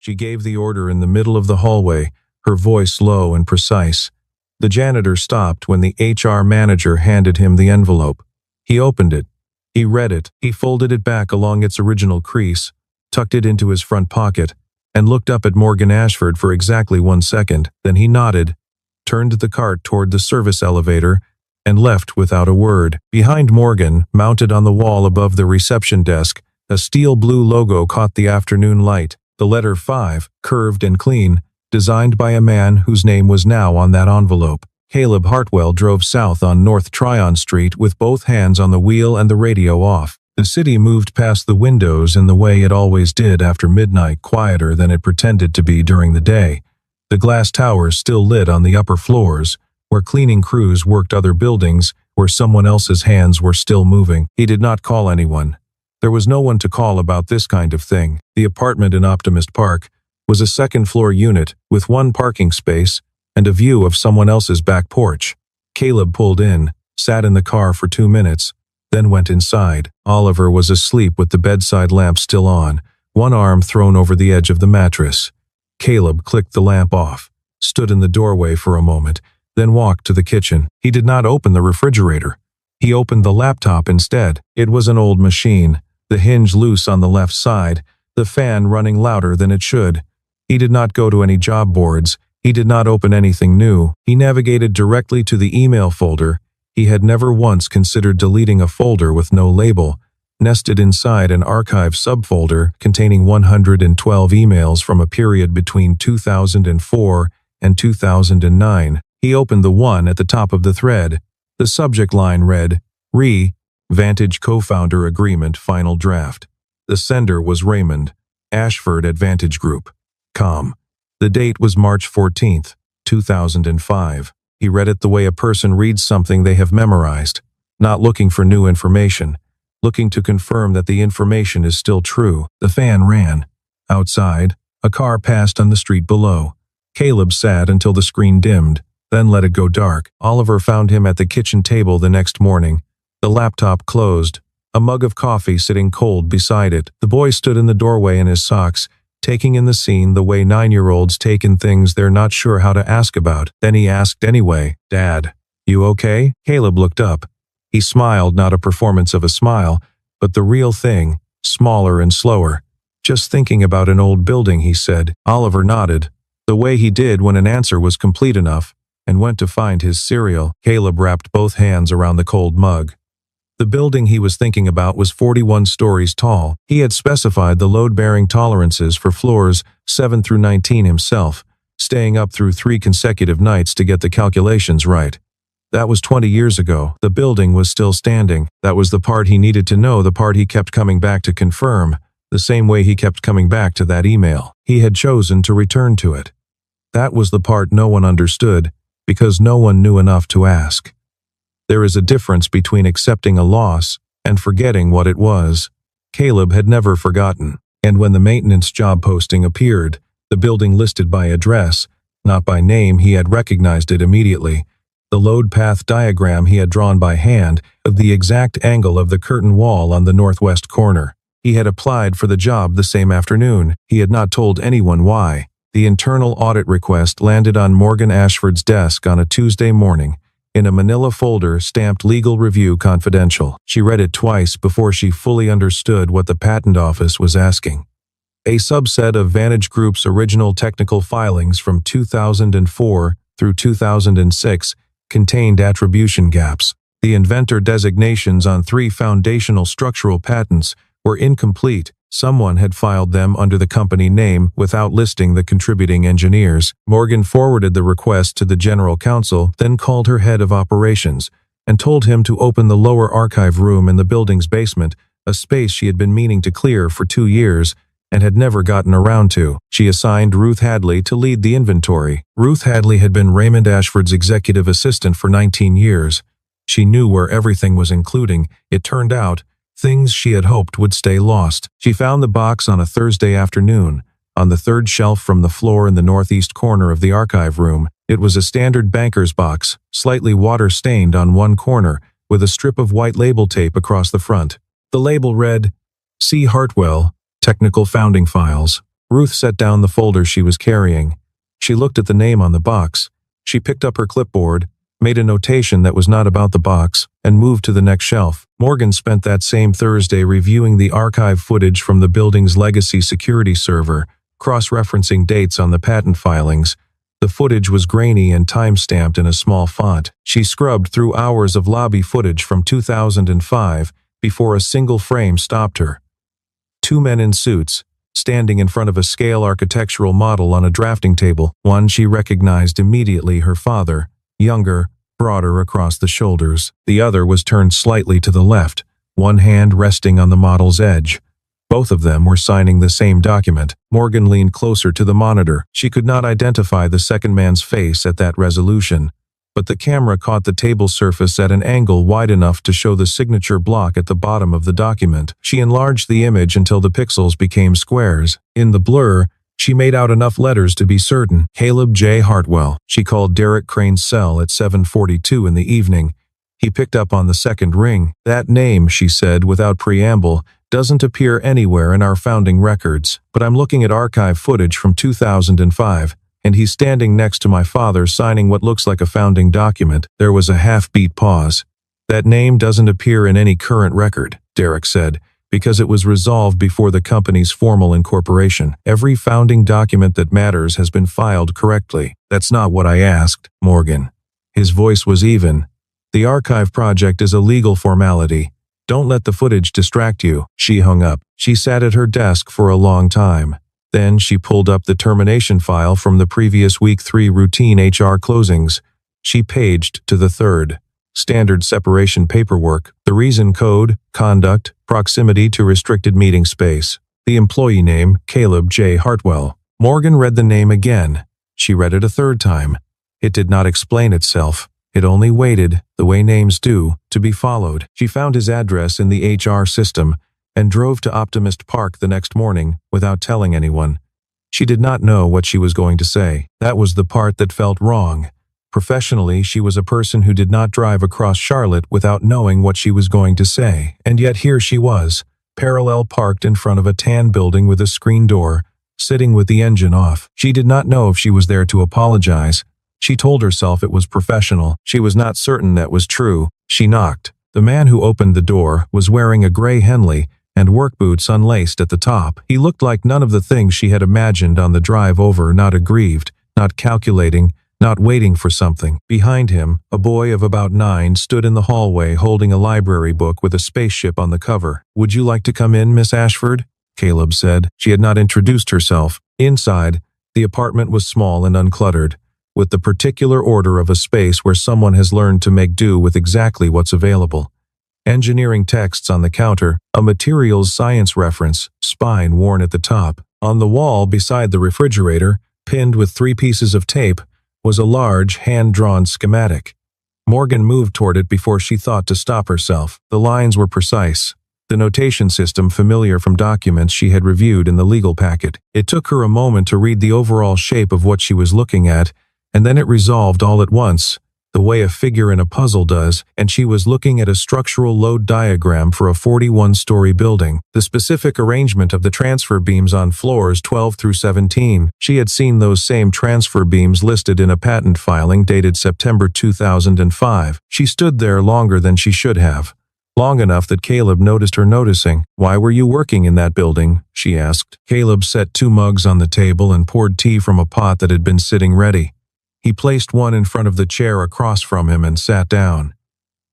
She gave the order in the middle of the hallway, her voice low and precise. The janitor stopped when the HR manager handed him the envelope. He opened it. He read it. He folded it back along its original crease, tucked it into his front pocket, and looked up at Morgan Ashford for exactly 1 second. Then he nodded, turned the cart toward the service elevator, and left without a word. Behind Morgan, mounted on the wall above the reception desk, a steel blue logo caught the afternoon light, the letter 5, curved and clean, designed by a man whose name was now on that envelope. Caleb Hartwell drove south on North Tryon Street with both hands on the wheel and the radio off. The city moved past the windows in the way it always did after midnight, quieter than it pretended to be during the day. The glass towers still lit on the upper floors, where cleaning crews worked other buildings, where someone else's hands were still moving. He did not call anyone. There was no one to call about this kind of thing. The apartment in Optimist Park was a second-floor unit with 1 parking space and a view of someone else's back porch. Caleb pulled in, sat in the car for 2 minutes, then went inside. Oliver was asleep with the bedside lamp still on, one arm thrown over the edge of the mattress. Caleb clicked the lamp off, stood in the doorway for a moment, then walked to the kitchen. He did not open the refrigerator. He opened the laptop instead. It was an old machine, the hinge loose on the left side, the fan running louder than it should. He did not go to any job boards. He did not open anything new. He navigated directly to the email folder. He had never once considered deleting a folder with no label, nested inside an archive subfolder containing 112 emails from a period between 2004 and 2009. He opened the one at the top of the thread. The subject line read, Vantage Co-Founder Agreement Final Draft. The sender was Raymond Ashford at Vantage Group. The date was March 14, 2005. He read it the way a person reads something they have memorized, not looking for new information, looking to confirm that the information is still true. The fan ran. Outside, a car passed on the street below. Caleb sat until the screen dimmed, then let it go dark. Oliver found him at the kitchen table the next morning, the laptop closed, a mug of coffee sitting cold beside it. The boy stood in the doorway in his socks, taking in the scene the way 9-year-olds take in things they're not sure how to ask about. Then he asked anyway, "Dad, you okay?" Caleb looked up. He smiled, not a performance of a smile, but the real thing, smaller and slower. "Just thinking about an old building," he said. Oliver nodded, the way he did when an answer was complete enough, and went to find his cereal. Caleb wrapped both hands around the cold mug. The building he was thinking about was 41 stories tall. He had specified the load-bearing tolerances for floors 7 through 19 himself, staying up through 3 consecutive nights to get the calculations right. That was 20 years ago. The building was still standing. That was the part he needed to know, the part he kept coming back to confirm, the same way he kept coming back to that email. He had chosen to return to it. That was the part no one understood, because no one knew enough to ask. There is a difference between accepting a loss and forgetting what it was. Caleb had never forgotten, and when the maintenance job posting appeared, the building listed by address, not by name, he had recognized it immediately. The load path diagram he had drawn by hand of the exact angle of the curtain wall on the northwest corner. He had applied for the job the same afternoon. He had not told anyone why. The internal audit request landed on Morgan Ashford's desk on a Tuesday morning, in a manila folder stamped Legal Review Confidential. She read it twice before she fully understood what the Patent Office was asking. A subset of Vantage Group's original technical filings from 2004 through 2006 contained attribution gaps. The inventor designations on 3 foundational structural patents were incomplete. Someone had filed them under the company name without listing the contributing engineers. Morgan forwarded the request to the general counsel, then called her head of operations, and told him to open the lower archive room in the building's basement, a space she had been meaning to clear for 2 years and had never gotten around to. She assigned Ruth Hadley to lead the inventory. Ruth Hadley had been Raymond Ashford's executive assistant for 19 years. She knew where everything was, including, it turned out, things she had hoped would stay lost. She found the box on a Thursday afternoon, on the 3rd shelf from the floor in the northeast corner of the archive room. It was a standard banker's box, slightly water-stained on one corner, with a strip of white label tape across the front. The label read, C. Hartwell, Technical Founding Files. Ruth set down the folder she was carrying. She looked at the name on the box. She picked up her clipboard, made a notation that was not about the box, and moved to the next shelf. Morgan spent that same Thursday reviewing the archive footage from the building's legacy security server, cross-referencing dates on the patent filings. The footage was grainy and time-stamped in a small font. She scrubbed through hours of lobby footage from 2005 before a single frame stopped her. Two men in suits, standing in front of a scale architectural model on a drafting table. One she recognized immediately, her father, younger, broader across the shoulders. The other was turned slightly to the left, one hand resting on the model's edge. Both of them were signing the same document. Morgan leaned closer to the monitor. She could not identify the second man's face at that resolution, but the camera caught the table surface at an angle wide enough to show the signature block at the bottom of the document. She enlarged the image until the pixels became squares. In the blur, she made out enough letters to be certain. Caleb J. Hartwell. She called Derek Crane's cell at 7:42 in the evening. He picked up on the second ring. That name, she said without preamble, doesn't appear anywhere in our founding records, but I'm looking at archive footage from 2005, and he's standing next to my father signing what looks like a founding document. There was a half-beat pause. That name doesn't appear in any current record, Derek said, because it was resolved before the company's formal incorporation. Every founding document that matters has been filed correctly. That's not what I asked, Morgan. His voice was even. The archive project is a legal formality. Don't let the footage distract you. She hung up. She sat at her desk for a long time. Then she pulled up the termination file from the previous week 3 routine HR closings. She paged to the third. Standard separation paperwork, the reason code, conduct, proximity to restricted meeting space. The employee name, Caleb J. Hartwell. Morgan read the name again. She read it a third time. It did not explain itself. It only waited, the way names do, to be followed. She found his address in the HR system and drove to Optimist Park the next morning without telling anyone. She did not know what she was going to say. That was the part that felt wrong. Professionally, she was a person who did not drive across Charlotte without knowing what she was going to say. And yet here she was, parallel parked in front of a tan building with a screen door, sitting with the engine off. She did not know if she was there to apologize. She told herself it was professional. She was not certain that was true. She knocked. The man who opened the door was wearing a gray Henley and work boots unlaced at the top. He looked like none of the things she had imagined on the drive over, not aggrieved, not calculating, not waiting for something. Behind him, a boy of about 9 stood in the hallway holding a library book with a spaceship on the cover. "Would you like to come in, Miss Ashford?" Caleb said. She had not introduced herself. Inside, the apartment was small and uncluttered, with the particular order of a space where someone has learned to make do with exactly what's available. Engineering texts on the counter, a materials science reference, spine worn at the top. On the wall beside the refrigerator, pinned with 3 pieces of tape, was a large, hand-drawn schematic. Morgan moved toward it before she thought to stop herself. The lines were precise, the notation system familiar from documents she had reviewed in the legal packet. It took her a moment to read the overall shape of what she was looking at, and then it resolved all at once, the way a figure in a puzzle does, and she was looking at a structural load diagram for a 41-story building. The specific arrangement of the transfer beams on floors 12 through 17. She had seen those same transfer beams listed in a patent filing dated September 2005. She stood there longer than she should have. Long enough that Caleb noticed her noticing. "Why were you working in that building?" she asked. Caleb set 2 mugs on the table and poured tea from a pot that had been sitting ready. He placed one in front of the chair across from him and sat down.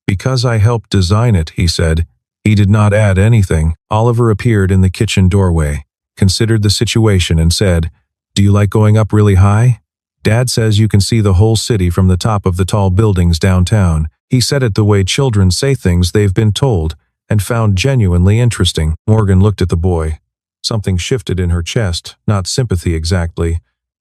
"Because I helped design it," he said. He did not add anything. Oliver appeared in the kitchen doorway, considered the situation and said, "Do you like going up really high? Dad says you can see the whole city from the top of the tall buildings downtown." He said it the way children say things they've been told, and found genuinely interesting. Morgan looked at the boy. Something shifted in her chest, not sympathy exactly.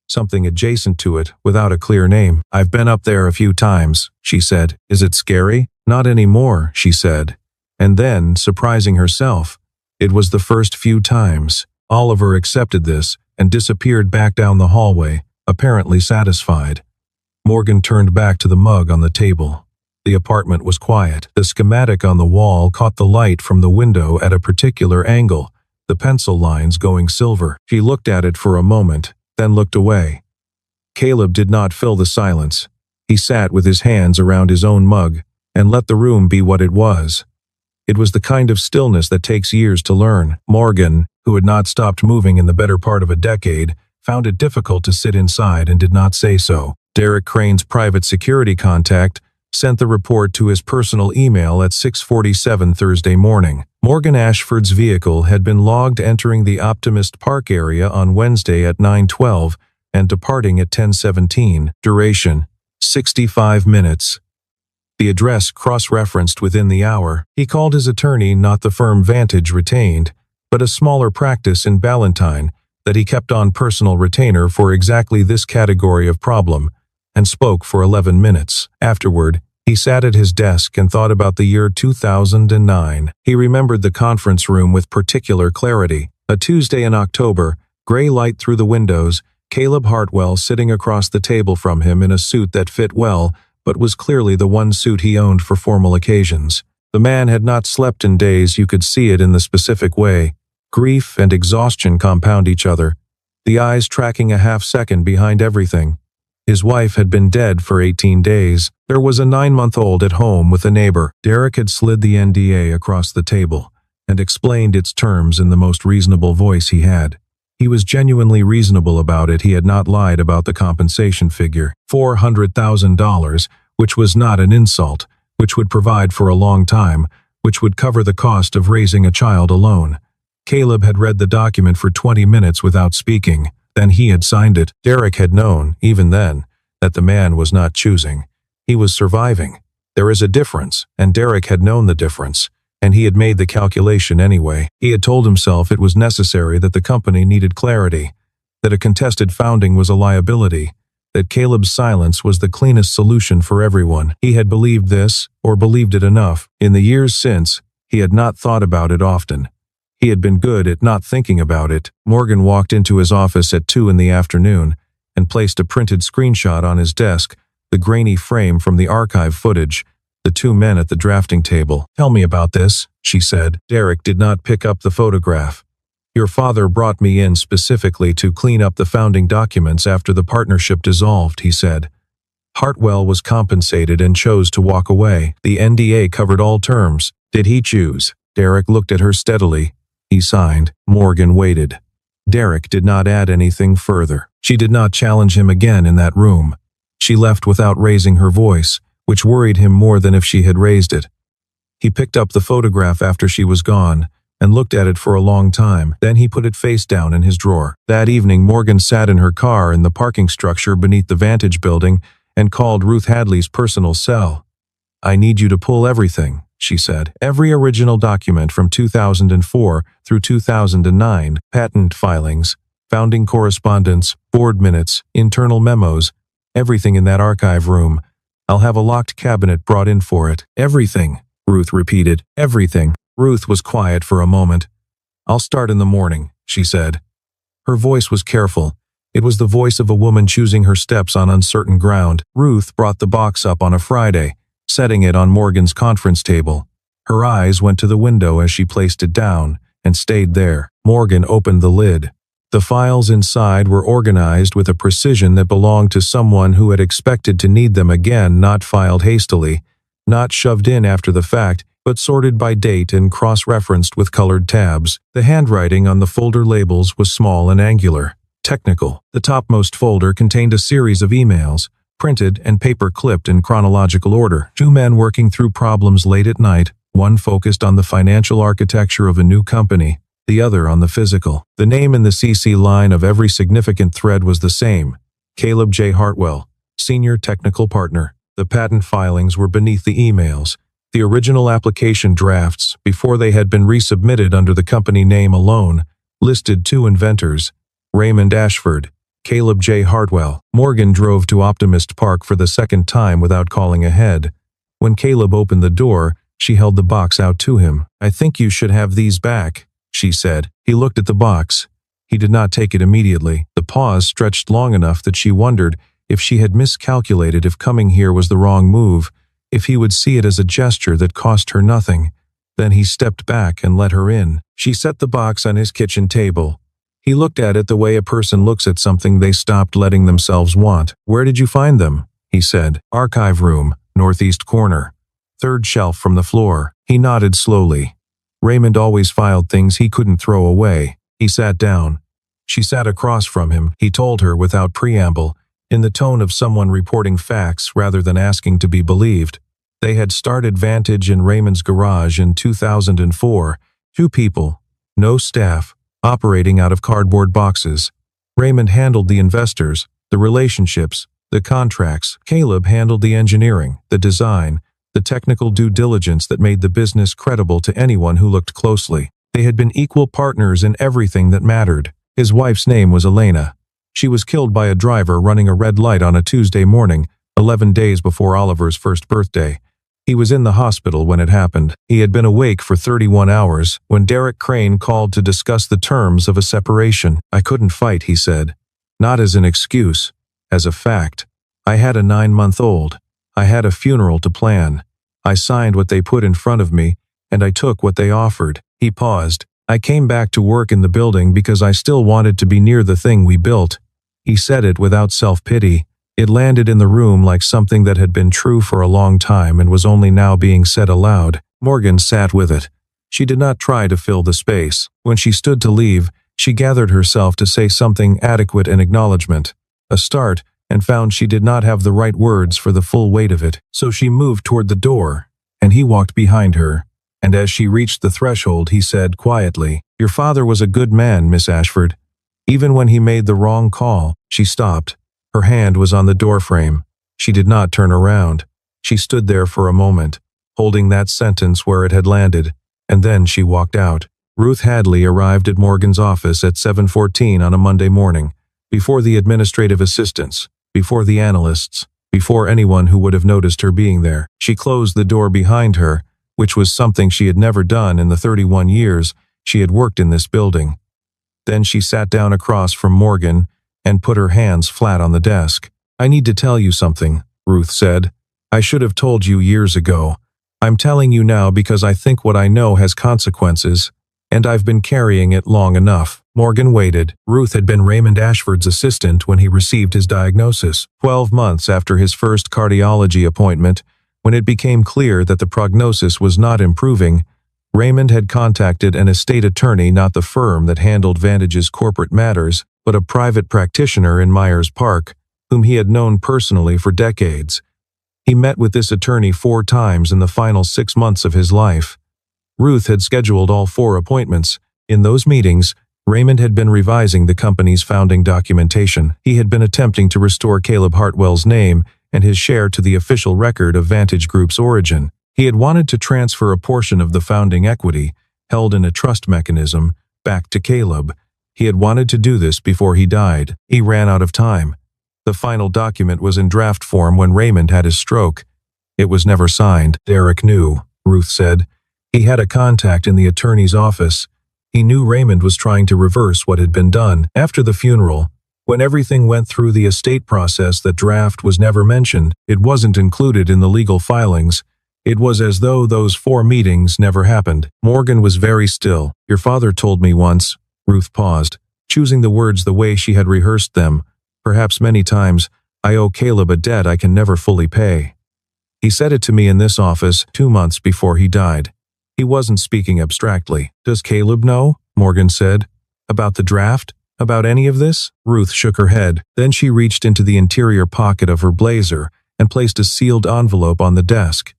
Something adjacent to it, without a clear name. "I've been up there a few times," she said. "Is it scary?" "Not anymore," she said. And then, surprising herself, it was the first few times. Oliver accepted this and disappeared back down the hallway, apparently satisfied. Morgan turned back to the mug on the table. The apartment was quiet. The schematic on the wall caught the light from the window at a particular angle, the pencil lines going silver. She looked at it for a moment, then looked away. Caleb did not fill the silence. He sat with his hands around his own mug and let the room be what it was. It was the kind of stillness that takes years to learn. Morgan, who had not stopped moving in the better part of a decade, found it difficult to sit inside and did not say so. Derek Crane's private security contact sent the report to his personal email at 6:47 Thursday morning. Morgan Ashford's vehicle had been logged entering the Optimist Park area on Wednesday at 9:12 and departing at 10:17. Duration, 65 minutes. The address cross-referenced within the hour. He called his attorney, not the firm Vantage retained, but a smaller practice in Ballantyne that he kept on personal retainer for exactly this category of problem, and spoke for 11 minutes. Afterward, he sat at his desk and thought about the year 2009. He remembered the conference room with particular clarity. A Tuesday in October, gray light through the windows, Caleb Hartwell sitting across the table from him in a suit that fit well, but was clearly the one suit he owned for formal occasions. The man had not slept in days. You could see it in the specific way. Grief and exhaustion compound each other, the eyes tracking a half-second behind everything. His wife had been dead for 18 days. There was a 9-month-old at home with a neighbor. Derek had slid the NDA across the table and explained its terms in the most reasonable voice he had. He was genuinely reasonable about it. He had not lied about the compensation figure. $400,000, which was not an insult, which would provide for a long time, which would cover the cost of raising a child alone. Caleb had read the document for 20 minutes without speaking. Then he had signed it. Derek had known, even then, that the man was not choosing. He was surviving. There is a difference, and Derek had known the difference, and he had made the calculation anyway. He had told himself it was necessary, that the company needed clarity, that a contested founding was a liability, that Caleb's silence was the cleanest solution for everyone. He had believed this, or believed it enough. In the years since, he had not thought about it often. He had been good at not thinking about it. Morgan walked into his office at 2 in the afternoon and placed a printed screenshot on his desk, the grainy frame from the archive footage, the two men at the drafting table. "Tell me about this," she said. Derek did not pick up the photograph. "Your father brought me in specifically to clean up the founding documents after the partnership dissolved," he said. Hartwell was compensated and chose to walk away. The NDA covered all terms. Did he choose? Derek looked at her steadily. He signed. Morgan waited. Derek did not add anything further. She did not challenge him again in that room. She left without raising her voice, which worried him more than if she had raised it. He picked up the photograph after she was gone and looked at it for a long time. Then he put it face down in his drawer. That evening, Morgan sat in her car in the parking structure beneath the Vantage building and called Ruth Hadley's personal cell. "I need you to pull everything," she said. "Every original document from 2004 through 2009, patent filings, founding correspondence, board minutes, internal memos, everything in that archive room. I'll have a locked cabinet brought in for it." "Everything," Ruth repeated. "Everything." Ruth was quiet for a moment. "I'll start in the morning," she said. Her voice was careful. It was the voice of a woman choosing her steps on uncertain ground. Ruth brought the box up on a Friday, setting it on Morgan's conference table. Her eyes went to the window as she placed it down, and stayed there. Morgan opened the lid. The files inside were organized with a precision that belonged to someone who had expected to need them again, not filed hastily, not shoved in after the fact, but sorted by date and cross-referenced with colored tabs. The handwriting on the folder labels was small and angular, technical. The topmost folder contained a series of emails, printed and paper-clipped in chronological order. Two men working through problems late at night, one focused on the financial architecture of a new company, the other on the physical. The name in the CC line of every significant thread was the same: Caleb J. Hartwell, Senior Technical Partner. The patent filings were beneath the emails. The original application drafts, before they had been resubmitted under the company name alone, listed two inventors: Raymond Ashford, Caleb J. Hartwell. Morgan drove to Optimist Park for the second time without calling ahead. When Caleb opened the door, she held the box out to him. "I think you should have these back," she said. He looked at the box. He did not take it immediately. The pause stretched long enough that she wondered if she had miscalculated, if coming here was the wrong move, if he would see it as a gesture that cost her nothing. Then he stepped back and let her in. She set the box on his kitchen table. He looked at it the way a person looks at something they stopped letting themselves want. "Where did you find them?" he said. "Archive room, northeast corner. Third shelf from the floor." He nodded slowly. Raymond always filed things he couldn't throw away. He sat down. She sat across from him, he told her without preamble, in the tone of someone reporting facts rather than asking to be believed. They had started Vantage in Raymond's garage in 2004. 2 people, no staff, operating out of cardboard boxes. Raymond handled the investors, the relationships, the contracts. Caleb handled the engineering, the design, the technical due diligence that made the business credible to anyone who looked closely. They had been equal partners in everything that mattered. His wife's name was Elena. She was killed by a driver running a red light on a Tuesday morning, 11 days before Oliver's first birthday. He was in the hospital when it happened. He had been awake for 31 hours when Derek Crane called to discuss the terms of a separation. "I couldn't fight," he said. "Not as an excuse, as a fact. I had a 9-month-old. I had a funeral to plan. I signed what they put in front of me, and I took what they offered." He paused. "I came back to work in the building because I still wanted to be near the thing we built." He said it without self-pity. It landed in the room like something that had been true for a long time and was only now being said aloud. Morgan sat with it. She did not try to fill the space. When she stood to leave, she gathered herself to say something adequate in acknowledgement. A start, and found she did not have the right words for the full weight of it. So she moved toward the door, and he walked behind her. And as she reached the threshold, he said quietly, "Your father was a good man, Miss Ashford. Even when he made the wrong call." She stopped. Her hand was on the doorframe. She did not turn around. She stood there for a moment, holding that sentence where it had landed, and then she walked out. Ruth Hadley arrived at Morgan's office at 7:14 on a Monday morning, before the administrative assistants, before the analysts, before anyone who would have noticed her being there. She closed the door behind her, which was something she had never done in the 31 years she had worked in this building. Then she sat down across from Morgan and put her hands flat on the desk. "I need to tell you something," Ruth said. "I should have told you years ago. I'm telling you now because I think what I know has consequences, and I've been carrying it long enough." Morgan waited. Ruth had been Raymond Ashford's assistant when he received his diagnosis. 12 months after his first cardiology appointment, when it became clear that the prognosis was not improving, Raymond had contacted an estate attorney, not the firm that handled Vantage's corporate matters, but a private practitioner in Myers Park, whom he had known personally for decades. He met with this attorney 4 times in the final 6 months of his life. Ruth had scheduled all 4 appointments. In those meetings, Raymond had been revising the company's founding documentation. He had been attempting to restore Caleb Hartwell's name and his share to the official record of Vantage Group's origin. He had wanted to transfer a portion of the founding equity, held in a trust mechanism, back to Caleb. He had wanted to do this before he died. He ran out of time. The final document was in draft form when Raymond had his stroke. It was never signed. Derek knew, Ruth said. He had a contact in the attorney's office. He knew Raymond was trying to reverse what had been done. After the funeral, when everything went through the estate process, that draft was never mentioned. It wasn't included in the legal filings. It was as though those 4 meetings never happened. Morgan was very still. "Your father told me once." Ruth paused, choosing the words the way she had rehearsed them. "Perhaps many times, I owe Caleb a debt I can never fully pay." He said it to me in this office 2 months before he died. He wasn't speaking abstractly. "Does Caleb know?" Morgan said. "About the draft? About any of this?" Ruth shook her head. Then she reached into the interior pocket of her blazer and placed a sealed envelope on the desk.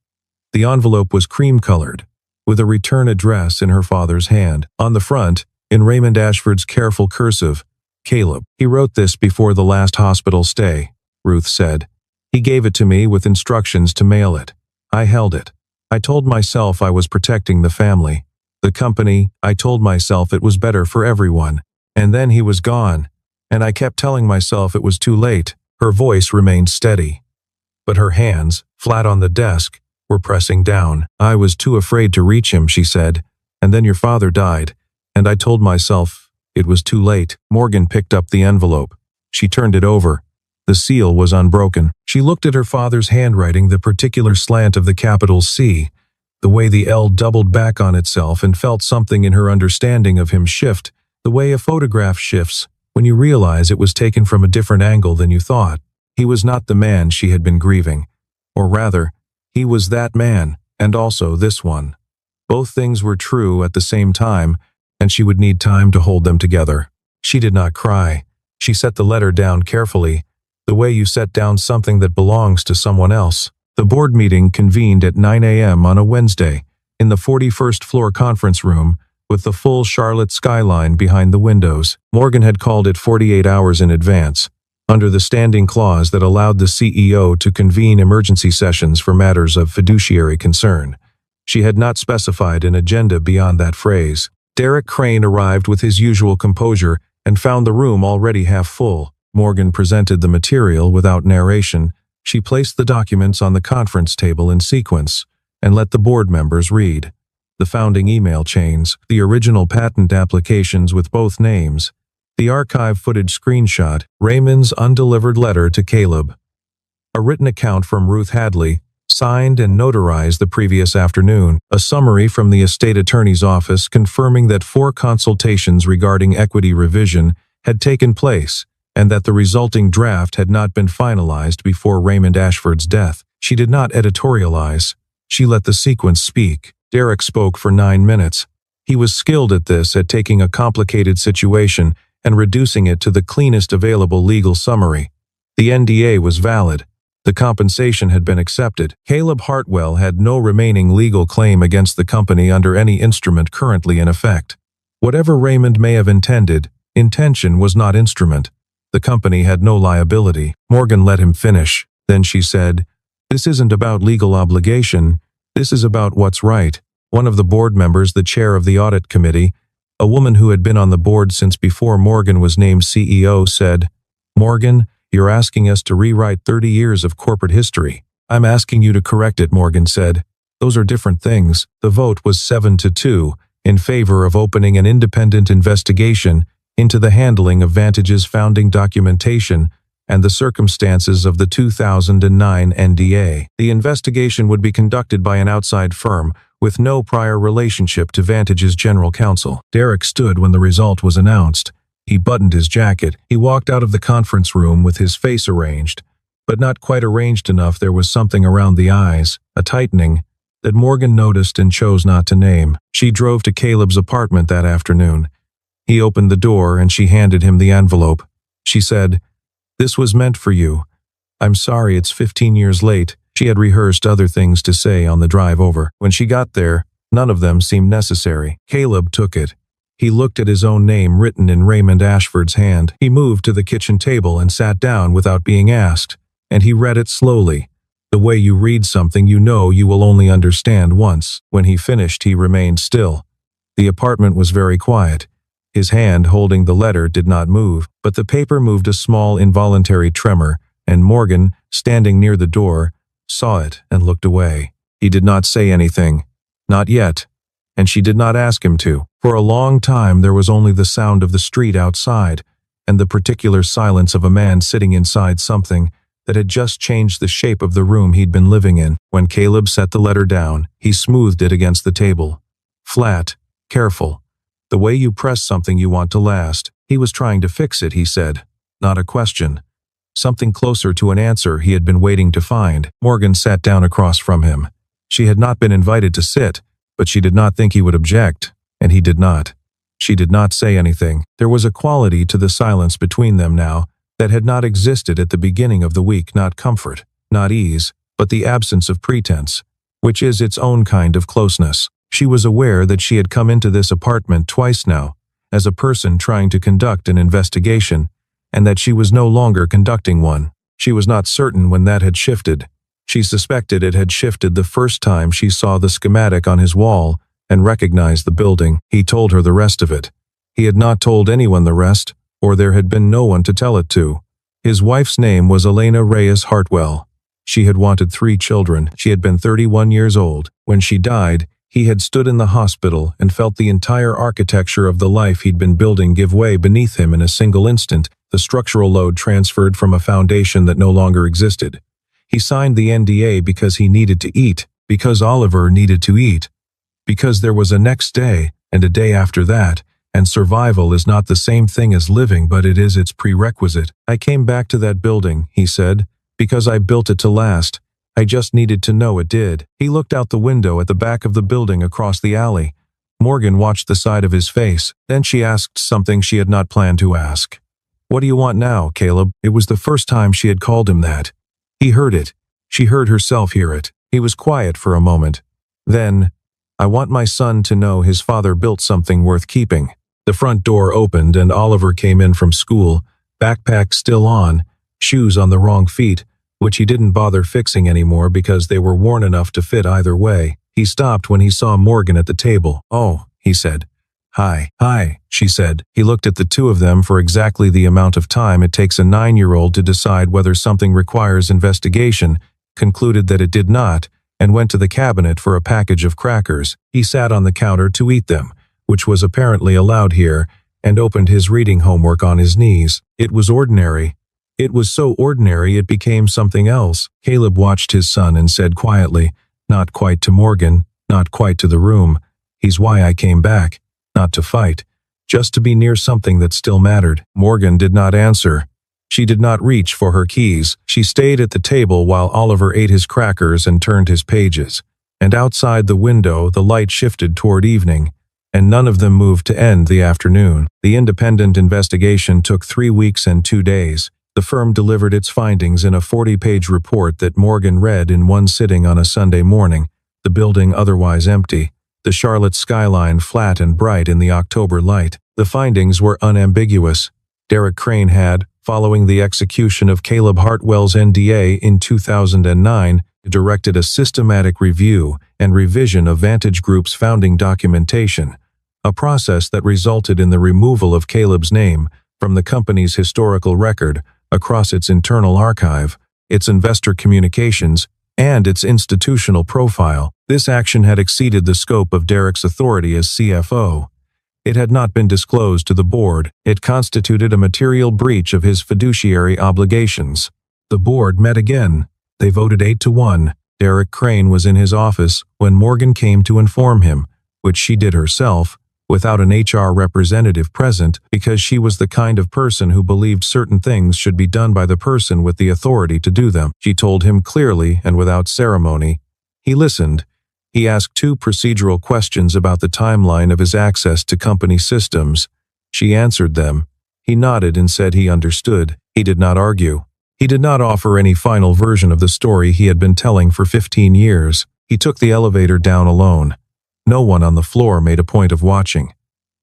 The envelope was cream-colored, with a return address in her father's hand. On the front, in Raymond Ashford's careful cursive, "Caleb. He wrote this before the last hospital stay," Ruth said. "He gave it to me with instructions to mail it. I held it. I told myself I was protecting the family. The company, I told myself it was better for everyone. And then he was gone, and I kept telling myself it was too late." Her voice remained steady, but her hands, flat on the desk, were pressing down. "I was too afraid to reach him," she said, "and then your father died, and I told myself it was too late." Morgan picked up the envelope. She turned it over. The seal was unbroken. She looked at her father's handwriting, the particular slant of the capital C, The way the L doubled back on itself and felt something in her understanding of him shift, the way a photograph shifts when you realize it was taken from a different angle than you thought. He was not the man she had been grieving. Or rather, he was that man, and also this one. Both things were true at the same time, and she would need time to hold them together. She did not cry. She set the letter down carefully, the way you set down something that belongs to someone else. The board meeting convened at 9 a.m. on a Wednesday, in the 41st floor conference room, with the full Charlotte skyline behind the windows. Morgan had called it 48 hours in advance, under the standing clause that allowed the CEO to convene emergency sessions for matters of fiduciary concern. She had not specified an agenda beyond that phrase. Derek Crane arrived with his usual composure and found the room already half full. Morgan presented the material without narration. She placed the documents on the conference table in sequence and let the board members read. The founding email chains, the original patent applications with both names, the archive footage screenshot, Raymond's undelivered letter to Caleb. A written account from Ruth Hadley, signed and notarized the previous afternoon, a summary from the estate attorney's office confirming that 4 consultations regarding equity revision had taken place, and that the resulting draft had not been finalized before Raymond Ashford's death. She did not editorialize. She let the sequence speak. Derek spoke for 9 minutes. He was skilled at this, at taking a complicated situation and reducing it to the cleanest available legal summary. The NDA was valid. The compensation had been accepted. Caleb Hartwell had no remaining legal claim against the company under any instrument currently in effect. Whatever Raymond may have intended, intention was not instrument. The company had no liability. Morgan let him finish. Then she said, "This isn't about legal obligation. This is about what's right." One of the board members, the chair of the audit committee, a woman who had been on the board since before Morgan was named CEO, said, "Morgan, you're asking us to rewrite 30 years of corporate history." "I'm asking you to correct it," Morgan said. "Those are different things." The vote was 7-2 in favor of opening an independent investigation into the handling of Vantage's founding documentation and the circumstances of the 2009 NDA. The investigation would be conducted by an outside firm with no prior relationship to Vantage's general counsel. Derek stood when the result was announced. He buttoned his jacket. He walked out of the conference room with his face arranged, but not quite arranged enough. There was something around the eyes, a tightening, that Morgan noticed and chose not to name. She drove to Caleb's apartment that afternoon. He opened the door and she handed him the envelope. She said, "This was meant for you. I'm sorry it's 15 years late." She had rehearsed other things to say on the drive over. When she got there, none of them seemed necessary. Caleb took it. He looked at his own name written in Raymond Ashford's hand. He moved to the kitchen table and sat down without being asked, and he read it slowly. The way you read something you know you will only understand once. When he finished, he remained still. The apartment was very quiet. His hand holding the letter did not move, but the paper moved a small involuntary tremor, and Morgan, standing near the door, saw it and looked away. He did not say anything. Not yet. And she did not ask him to. For a long time there was only the sound of the street outside, and the particular silence of a man sitting inside something that had just changed the shape of the room he'd been living in. When Caleb set the letter down, he smoothed it against the table. Flat, careful. The way you press something you want to last. He was trying to fix it, he said. Not a question. Something closer to an answer he had been waiting to find. Morgan sat down across from him. She had not been invited to sit, but she did not think he would object, and he did not. She did not say anything. There was a quality to the silence between them now that had not existed at the beginning of the week, not comfort, not ease, but the absence of pretense, which is its own kind of closeness. She was aware that she had come into this apartment twice now, as a person trying to conduct an investigation, and that she was no longer conducting one. She was not certain when that had shifted. She suspected it had shifted the first time she saw the schematic on his wall and recognized the building. He told her the rest of it. He had not told anyone the rest, or there had been no one to tell it to. His wife's name was Elena Reyes Hartwell. She had wanted 3 children. She had been 31 years old. When she died, he had stood in the hospital and felt the entire architecture of the life he'd been building give way beneath him in a single instant, the structural load transferred from a foundation that no longer existed. He signed the NDA because he needed to eat. Because Oliver needed to eat. Because there was a next day, and a day after that, and survival is not the same thing as living, but it is its prerequisite. I came back to that building, he said, because I built it to last. I just needed to know it did. He looked out the window at the back of the building across the alley. Morgan watched the side of his face. Then she asked something she had not planned to ask. What do you want now, Caleb? It was the first time she had called him that. He heard it. She heard herself hear it. He was quiet for a moment. Then, I want my son to know his father built something worth keeping. The front door opened and Oliver came in from school, backpack still on, shoes on the wrong feet, which he didn't bother fixing anymore because they were worn enough to fit either way. He stopped when he saw Morgan at the table. Oh, he said. Hi, she said. He looked at the two of them for exactly the amount of time it takes a 9-year-old to decide whether something requires investigation, concluded that it did not, and went to the cabinet for a package of crackers. He sat on the counter to eat them, which was apparently allowed here, and opened his reading homework on his knees. It was ordinary. It was so ordinary it became something else. Caleb watched his son and said quietly, not quite to Morgan, not quite to the room, he's why I came back, not to fight, just to be near something that still mattered. Morgan did not answer. She did not reach for her keys. She stayed at the table while Oliver ate his crackers and turned his pages. And outside the window the light shifted toward evening, and none of them moved to end the afternoon. The independent investigation took 3 weeks and 2 days. The firm delivered its findings in a 40-page report that Morgan read in one sitting on a Sunday morning, the building otherwise empty, the Charlotte skyline flat and bright in the October light. The findings were unambiguous. Derek Crane had, following the execution of Caleb Hartwell's NDA in 2009, directed a systematic review and revision of Vantage Group's founding documentation, a process that resulted in the removal of Caleb's name from the company's historical record across its internal archive, its investor communications, and its institutional profile. This action had exceeded the scope of Derek's authority as CFO. It had not been disclosed to the board. It constituted a material breach of his fiduciary obligations. The board met again. They voted 8-1. Derek Crane was in his office when Morgan came to inform him, which she did herself, without an HR representative present, because she was the kind of person who believed certain things should be done by the person with the authority to do them. She told him clearly and without ceremony. He listened. He asked 2 procedural questions about the timeline of his access to company systems. She answered them. He nodded and said he understood. He did not argue. He did not offer any final version of the story he had been telling for 15 years. He took the elevator down alone. No one on the floor made a point of watching.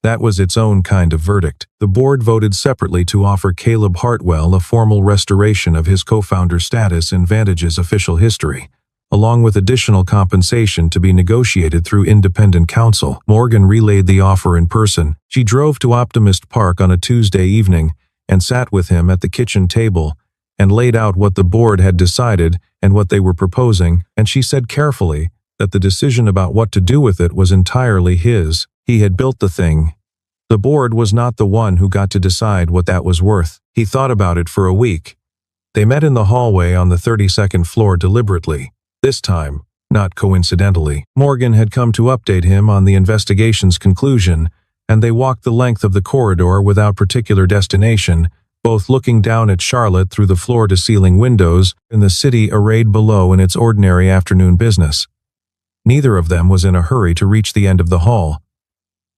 That was its own kind of verdict. The board voted separately to offer Caleb Hartwell a formal restoration of his co-founder status in Vantage's official history, along with additional compensation to be negotiated through independent counsel. Morgan relayed the offer in person. She drove to Optimist Park on a Tuesday evening and sat with him at the kitchen table and laid out what the board had decided and what they were proposing, and she said carefully that the decision about what to do with it was entirely his. He had built the thing. The board was not the one who got to decide what that was worth. He thought about it for a week. They met in the hallway on the 32nd floor deliberately. This time, not coincidentally, Morgan had come to update him on the investigation's conclusion, and they walked the length of the corridor without particular destination, both looking down at Charlotte through the floor-to-ceiling windows and the city arrayed below in its ordinary afternoon business. Neither of them was in a hurry to reach the end of the hall.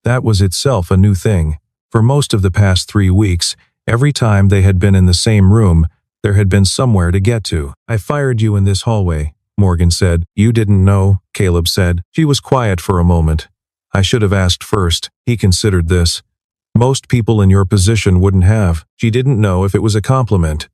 That was itself a new thing. For most of the past 3 weeks, every time they had been in the same room, there had been somewhere to get to. I fired you in this hallway, Morgan said. You didn't know, Caleb said. She was quiet for a moment. I should have asked first. He considered this. Most people in your position wouldn't have. She didn't know if it was a compliment.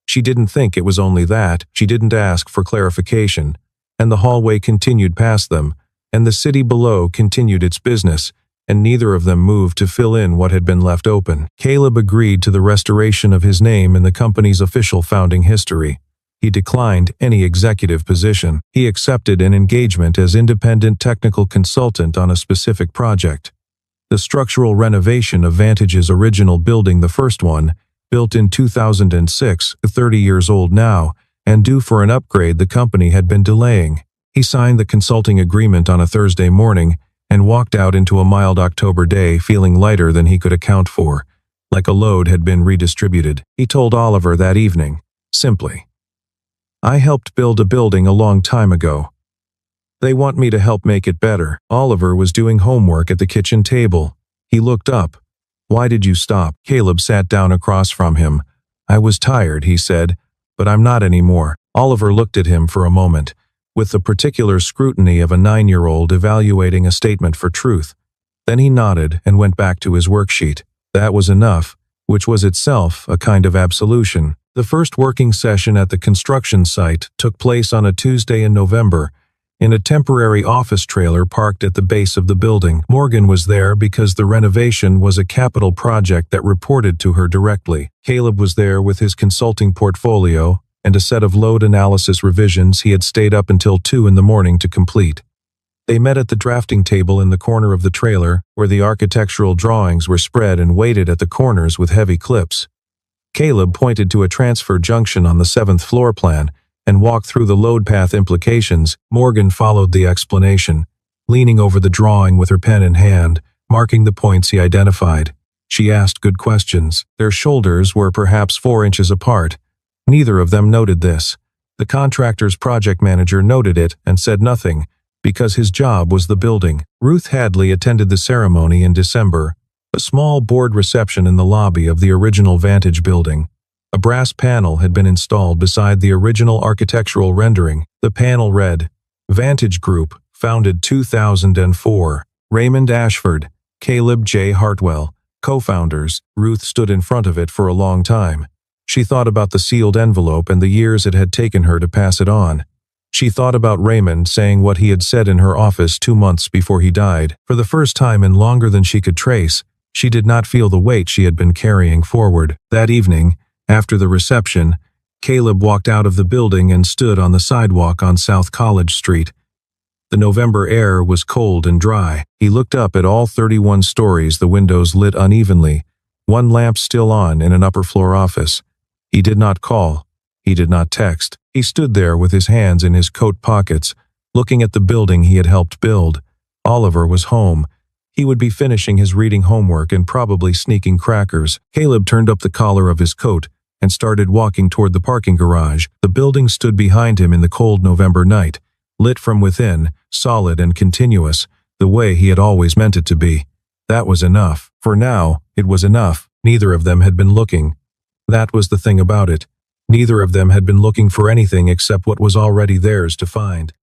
She didn't think it was only that. She didn't ask for clarification. And the hallway continued past them, and the city below continued its business, and neither of them moved to fill in what had been left open. Caleb agreed to the restoration of his name in the company's official founding history. He declined any executive position. He accepted an engagement as independent technical consultant on a specific project. The structural renovation of Vantage's original building, the first one, built in 2006, 30 years old now, and due for an upgrade the company had been delaying. He signed the consulting agreement on a Thursday morning and walked out into a mild October day feeling lighter than he could account for, like a load had been redistributed. He told Oliver that evening, simply, "I helped build a building a long time ago. They want me to help make it better." Oliver was doing homework at the kitchen table. He looked up. "Why did you stop?" Caleb sat down across from him. "I was tired," he said, "but I'm not anymore." Oliver looked at him for a moment, with the particular scrutiny of a 9-year-old evaluating a statement for truth. Then he nodded and went back to his worksheet. That was enough, which was itself a kind of absolution. The first working session at the construction site took place on a Tuesday in November, in a temporary office trailer parked at the base of the building. Morgan was there because the renovation was a capital project that reported to her directly. Caleb was there with his consulting portfolio and a set of load analysis revisions he had stayed up until 2 in the morning to complete. They met at the drafting table in the corner of the trailer, where the architectural drawings were spread and weighted at the corners with heavy clips. Caleb pointed to a transfer junction on the 7th floor plan and walked through the load path implications. Morgan followed the explanation, leaning over the drawing with her pen in hand, marking the points he identified. She asked good questions. Their shoulders were perhaps 4 inches apart. Neither of them noted this. The contractor's project manager noted it and said nothing, because his job was the building. Ruth Hadley attended the ceremony in December, a small board reception in the lobby of the original Vantage building. A brass panel had been installed beside the original architectural rendering. The panel read, "Vantage Group, founded 2004. Raymond Ashford, Caleb J. Hartwell, co-founders." Ruth stood in front of it for a long time. She thought about the sealed envelope and the years it had taken her to pass it on. She thought about Raymond saying what he had said in her office 2 months before he died. For the first time in longer than she could trace, she did not feel the weight she had been carrying forward. That evening, after the reception, Caleb walked out of the building and stood on the sidewalk on South College Street. The November air was cold and dry. He looked up at all 31 stories, the windows lit unevenly, one lamp still on in an upper-floor office. He did not call. He did not text. He stood there with his hands in his coat pockets, looking at the building he had helped build. Oliver was home. He would be finishing his reading homework and probably sneaking crackers. Caleb turned up the collar of his coat and started walking toward the parking garage. The building stood behind him in the cold November night, lit from within, solid and continuous, the way he had always meant it to be. That was enough. For now, it was enough. Neither of them had been looking. That was the thing about it. Neither of them had been looking for anything except what was already theirs to find.